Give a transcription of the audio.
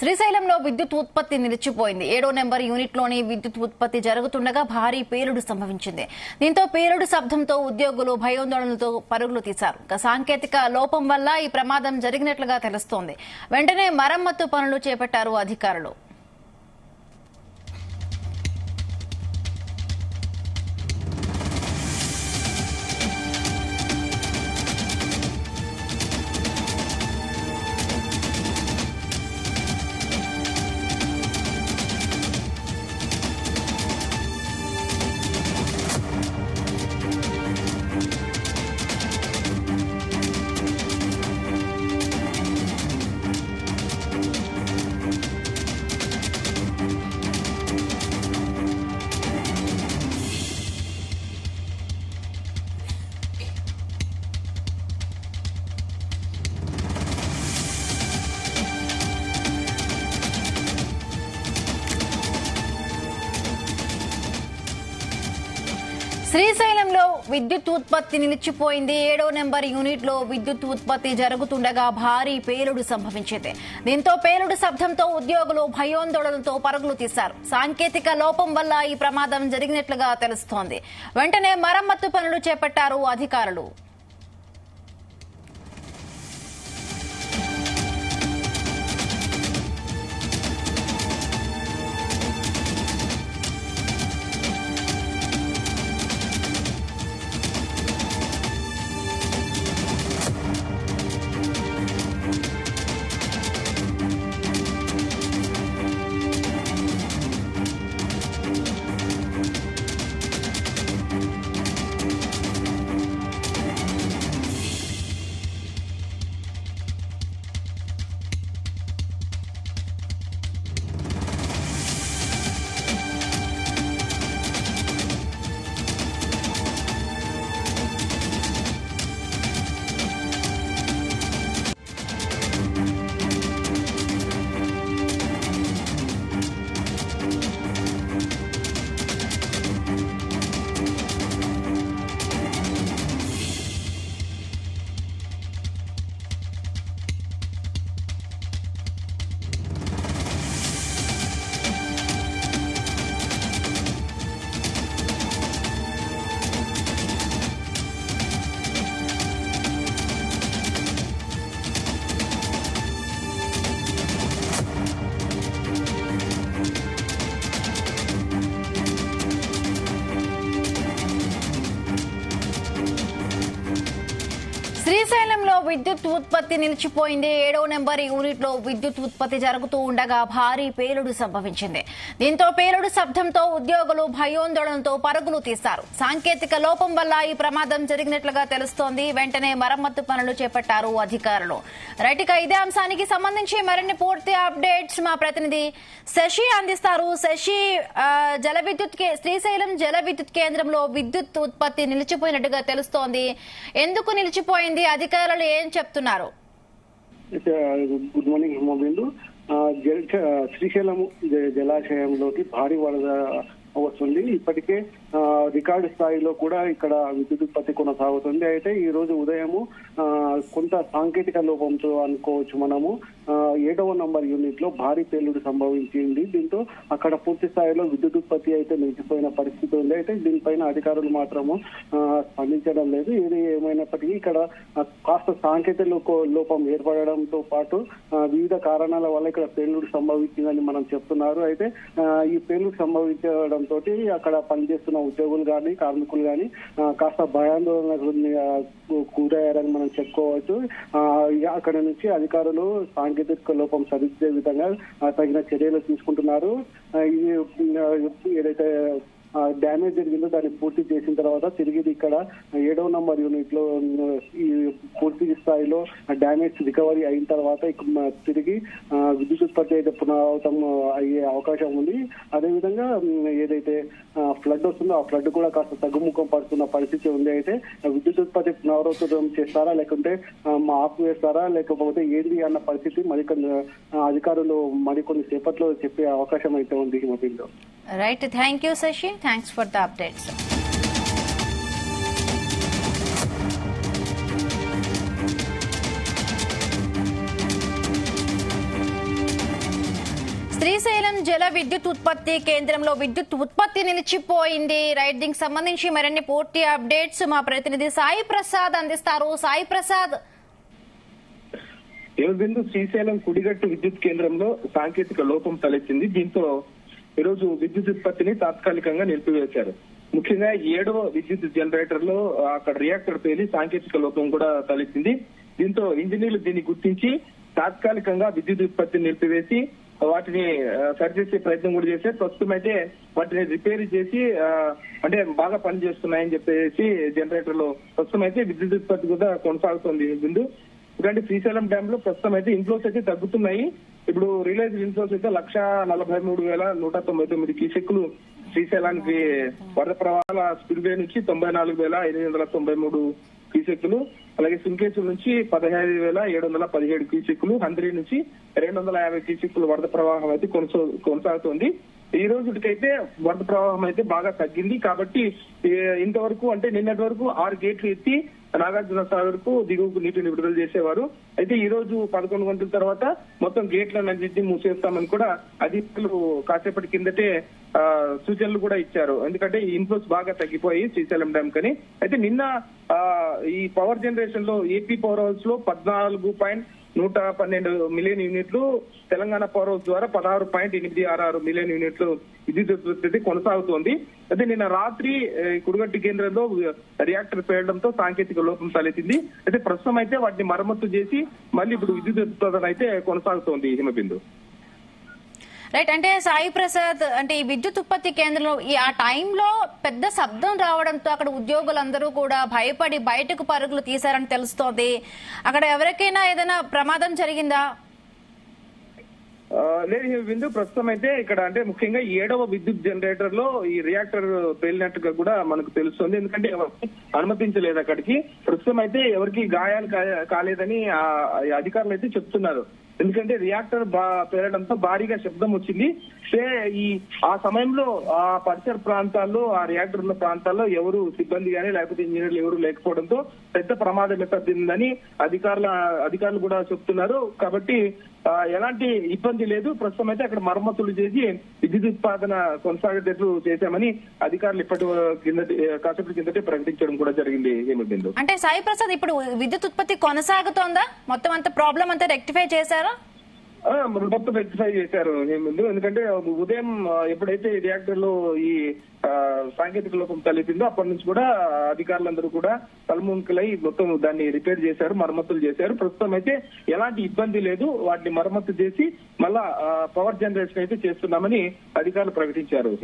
శ్రీశైలంలో విద్యుత్ ఉత్పత్తి నిలిచిపోయింది. 7వ నెంబర్ యూనిట్లోని విద్యుత్ ఉత్పత్తి జరుగుతుండగా భారీ పేలుడు సంభవించింది. దీంతో పేలుడు శబ్దంతో ఉద్యోగులు భయాందోళనలతో పరుగులు తీశారు. సాంకేతిక లోపం వల్ల ఈ ప్రమాదం జరిగినట్లుగా తెలుస్తోంది. వెంటనే మరమ్మతు పనులు చేపట్టారు అధికారులు. శ్రీశైలంలో విద్యుత్ ఉత్పత్తి నిలిచిపోయింది. 7వ నెంబర్ యూనిట్లో విద్యుత్ ఉత్పత్తి జరుగుతుండగా భారీ పేలుడు సంభవించింది. దీంతో పేలుడు శబ్దంతో ఉద్యోగులు భయాందోళనలతో పరుగులు తీశారు. సాంకేతిక లోపం వల్ల ఈ ప్రమాదం జరిగినట్లుగా తెలుస్తోంది. వెంటనే మరమ్మతు పనులు చేపట్టారు అధికారులు. శ్రీశైలంలో విద్యుత్ ఉత్పత్తి నిలిచిపోయింది. 7వ నెంబర్ యూనిట్లో విద్యుత్ ఉత్పత్తి జరుగుతూ ఉండగా భారీ పేలుడు సంభవించింది. దీంతో పేలుడు శబ్దంతో ఉద్యోగులు భయాందోళనతో పరుగులు తీశారు. సాంకేతిక లోపం వల్ల ఈ ప్రమాదం జరిగినట్లుగా తెలుస్తోంది. వెంటనే మరమ్మతు పనులు చేపట్టారు అధికారులు. రైట్, ఇక ఇదే అంశానికి సంబంధించి మరిన్ని పూర్తి అప్డేట్స్ మా ప్రతినిధి శశి అందిస్తారు. శశి, శ్రీశైలం జల విద్యుత్ కేంద్రంలో విద్యుత్ ఉత్పత్తి నిలిచిపోయినట్టుగా తెలుస్తోంది. ఎందుకు నిలిచిపోయింది? అధికారులు ఏం చెప్తున్నారు? Good morning Himabindu. శ్రీశైలం జలాశయంలోకి భారీ వరద వస్తుంది. ఇప్పటికే రికార్డు స్థాయిలో కూడా ఇక్కడ విద్యుత్ ఉత్పత్తి కొనసాగుతుంది. అయితే ఈ రోజు ఉదయము కొంత సాంకేతిక లోపంతో అనుకోవచ్చు మనము 7వ నంబర్ యూనిట్ లో భారీ పేలుడు సంభవించింది. దీంతో అక్కడ పూర్తి స్థాయిలో విద్యుత్ ఉత్పత్తి అయితే నిలిచిపోయిన పరిస్థితి ఉంది. అయితే దీనిపైన అధికారులు మాత్రము స్పందించడం లేదు. ఏది ఏమైనప్పటికీ ఇక్కడ కాస్త సాంకేతిక లోపం ఏర్పడడంతో పాటు వివిధ కారణాల వల్ల ఇక్కడ పేలుడు సంభవించిందని మనం చెప్తున్నారు. అయితే ఈ పేలుడు సంభవించడంతో అక్కడ పనిచేస్తున్న ఉద్యోగులు కానీ కార్మికులు కానీ కాస్త భయాందోళనకు గురయ్యారని మనం చెప్పుకోవచ్చు. అక్కడ నుంచి అధికారులు సాంకేతిక లోపం సరిదిద్దే విధంగా తగిన చర్యలు తీసుకుంటున్నారు. ఏదైతే డ్యామేజ్ జరిగిందో దాన్ని పూర్తి చేసిన తర్వాత తిరిగి ఇక్కడ 7వ నంబర్ యూనిట్ లో ఈ పూర్తి స్థాయిలో డ్యామేజ్ రికవరీ అయిన తర్వాత తిరిగి విద్యుత్ ఉత్పత్తి అయితే పునరావృతం అయ్యే అవకాశం ఉంది. అదేవిధంగా ఏదైతే ఫ్లడ్ వస్తుందో ఆ ఫ్లడ్ కూడా కాస్త తగ్గుముఖం పడుతున్న పరిస్థితి ఉంది. అయితే విద్యుత్ ఉత్పత్తి పునరావృతం చేస్తారా లేకుంటే ఆపివేస్తారా లేకపోతే ఏంటి అన్న పరిస్థితి అధికారులు మరికొన్ని సేపట్లో చెప్పే అవకాశం అయితే ఉంది. Himabindu. Right, thank you Sashi. Thanks for the updates. Srisailam జల విద్యుత్ ఉత్పత్తి కేంద్రంలో విద్యుత్ ఉత్పత్తి నిలిచిపోయింది. రైట్, దీనికి సంబంధించి మరిన్ని పూర్తి అప్డేట్స్ మా ప్రతినిధి సాయి ప్రసాద్ అందిస్తారు. సాయి ప్రసాద్. బిందు శ్రీశైలం కుడిగట్టు విద్యుత్ కేంద్రంలో సాంకేతిక లోపం తలెత్తింది. దీంతో ఈరోజు విద్యుత్ ఉత్పత్తిని తాత్కాలికంగా నిలిపివేశారు. ముఖ్యంగా 7వ విద్యుత్ జనరేటర్ లో అక్కడ రియాక్టర్ పేలి సాంకేతిక లోపం కూడా తలెత్తింది. దీంతో ఇంజనీర్లు దీన్ని గుర్తించి తాత్కాలికంగా విద్యుత్ ఉత్పత్తిని నిలిపివేసి వాటిని సరిచేసే ప్రయత్నం కూడా చేశారు. ప్రస్తుతం అయితే వాటిని రిపేర్ చేసి అంటే బాగా పనిచేస్తున్నాయని చెప్పేసి జనరేటర్ లో ప్రస్తుతం అయితే విద్యుత్ ఉత్పత్తి కూడా కొనసాగుతుంది. బిందు ఎందుకంటే శ్రీశైలం డ్యామ్ లో ప్రస్తుతం అయితే ఇన్ఫ్లోస్ అయితే తగ్గుతున్నాయి. ఇప్పుడు రిలైజ్ ఇన్ఫ్లోస్ అయితే 1,43,199 క్యూసెక్కులు శ్రీశైలానికి వరద ప్రవాహాల స్పిల్వే నుంచి 94,893 క్యూసెక్కులు, అలాగే సింకేశ్వర్ నుంచి 15,717 క్యూసెక్కులు, హంద్రీ నుంచి 250 క్యూసెక్కులు వరద ప్రవాహం అయితే కొనసాగుతోంది. ఈ రోజుకైతే వరద ప్రవాహం అయితే బాగా తగ్గింది. కాబట్టి ఇంతవరకు అంటే నిన్నటి వరకు 6 గేట్లు ఎత్తి నాగార్జున సాగర్ కు దిగువకు నీటిని విడుదల చేసేవారు. అయితే ఈ రోజు 11 గంటల తర్వాత మొత్తం గేట్లన్నింటినీ మూసేస్తామని కూడా అధికారులు కాసేపటి కిందటే సూచనలు కూడా ఇచ్చారు. ఎందుకంటే ఈ ఇన్ఫ్లోస్ బాగా తగ్గిపోయి శ్రీశైలం డ్యామ్ కని. అయితే నిన్న ఈ పవర్ జనరేషన్ లో ఏపీ పవర్ హౌస్ లో 14.112 మిలియన్ యూనిట్లు, తెలంగాణ పవర్ హౌస్ ద్వారా 16.866 మిలియన్ యూనిట్లు విద్యుత్ ఉత్పత్తి కొనసాగుతోంది. అయితే నిన్న రాత్రి కుడిగట్టు కేంద్రంలో రియాక్టర్ పేలడంతో సాంకేతిక లోపం తలెత్తింది. అయితే ప్రస్తుతం అయితే వాటిని మరమ్మతు చేసి మళ్ళీ ఇప్పుడు విద్యుత్ ఉత్పాదన అయితే కొనసాగుతోంది. హిమబిందు. రైట్, అంటే సాయి ప్రసాద్, అంటే ఈ విద్యుత్ ఉత్పత్తి కేంద్రంలో ఆ టైంలో పెద్ద శబ్దం రావడంతో అక్కడ ఉద్యోగులందరూ కూడా భయపడి బయటకు పరుగులు తీశారని తెలుస్తోంది. అక్కడ ఎవరికైనా ఏదైనా ప్రమాదం జరిగిందా? లేదు బిందు, ప్రస్తుతం అయితే ఇక్కడ అంటే ముఖ్యంగా 7వ విద్యుత్ జనరేటర్ లో ఈ రియాక్టర్ పేలినట్టుగా కూడా మనకు తెలుస్తుంది. ఎందుకంటే అనుమతించలేదు అక్కడికి. ప్రస్తుతం అయితే ఎవరికి గాయాలు కాలేదని అధికారులు అయితే చెప్తున్నారు. ఎందుకంటే రియాక్టర్ పేలడంతో భారీగా శబ్దం వచ్చింది. ఆ సమయంలో ఆ పరిసర ప్రాంతాల్లో, ఆ రియాక్టర్ ఉన్న ప్రాంతాల్లో ఎవరు సిబ్బంది కానీ లేకపోతే ఇంజనీర్లు ఎవరు లేకపోవడంతో పెద్ద ప్రమాదం ఏర్పడిందని అధికారులు కూడా చెప్తున్నారు. కాబట్టి ఎలాంటి ఇబ్బంది లేదు. ప్రస్తుతం అయితే అక్కడ మరమ్మతులు చేసి విద్యుత్ ఉత్పాదన కొనసాగేటట్లు చేశామని అధికారులు కాసేపటి కిందటే ప్రకటించడం కూడా జరిగింది. ఏమిటి అంటే సాయి ప్రసాద్, ఇప్పుడు విద్యుత్ ఉత్పత్తి కొనసాగుతోందా? మొత్తం అంత ప్రాబ్లం అంతా రెక్టిఫై చేశారా? మొత్తం రెక్టిఫై చేశారు. ఏముంది, ఎందుకంటే ఉదయం ఎప్పుడైతే రియాక్టర్ లో ఈ సాంకేతిక లోపం తలెత్తిందో అప్పటి నుంచి కూడా అధికారులందరూ కూడా తలముంకలై మొత్తం దాన్ని రిపేర్ చేశారు, మరమ్మతులు చేశారు. ప్రస్తుతం అయితే ఎలాంటి ఇబ్బంది లేదు. వాటిని మరమ్మతు చేసి మళ్ళా పవర్ జనరేషన్ అయితే చేస్తున్నామని అధికారులు ప్రకటించారు.